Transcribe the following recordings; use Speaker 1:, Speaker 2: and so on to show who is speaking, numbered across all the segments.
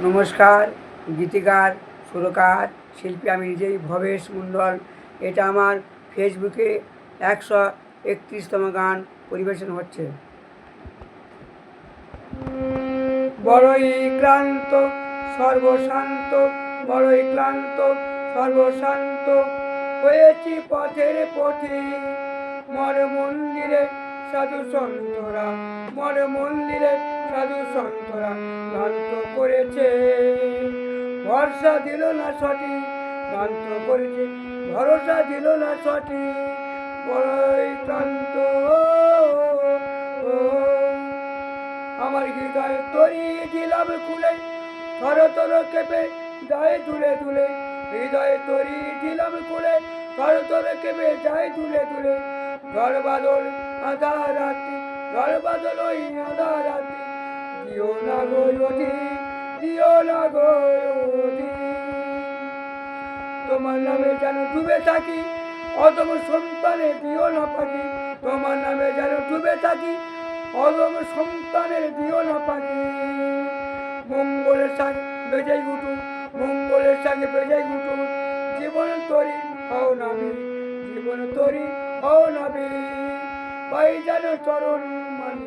Speaker 1: নমস্কার। গীতিকার, সুরকার, শিল্পী আমি নিজেই ভবেশ মণ্ডল। এটা আমার ফেসবুকে 131তম গান পরিবেশন হচ্ছে। বড়ই ক্লান্ত সর্বশান্ত, বড়ই ক্লান্ত সর্বশান্ত, হয়েছি পথের পথিক। মর মন্দিরে সাধু সন্তরা, মর মন্দিরে সাধু সন্তরা ভ্রান্ত করেছে, ভরসা দিল না সঠিক, ভ্রান্ত করেছে, ভরসা দিল না সঠিক। বড়ই ক্লান্ত আমার হৃদয় তরি দিলাম খুলে, থর থর কেঁপে যায় দুলে দুলে। হৃদয় তরি দিলাম খুলে, থর থর কেঁপে যায় দুলে দুলে। ঝড় বাদল আধা রাত্রি, ঝড় বাদল ওই আধা রাত্রি, দিও না গো অধি, দিও না গো অধি। তোমার নামে যেন ডুবে থাকি, অদম সন্তানে দিও না পাখি। তোমার নামে যেন ডুবে থাকি, অদম সন্তানের দিও না পাখি। মঙ্গলের সঙ্গে বেজাই উঠুন, মঙ্গলের সঙ্গে বেজাই উঠুন। জীবন তরি হও নাবি, জীবন তরি হও নাবি। পাই যেন চরণ মানে,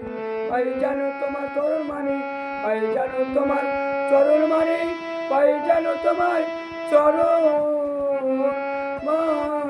Speaker 1: পাই যেন তোমার চরণ মানে, পাই যেন তোমার চরণ মানে, পাই যেন তোমার চরণ মানে।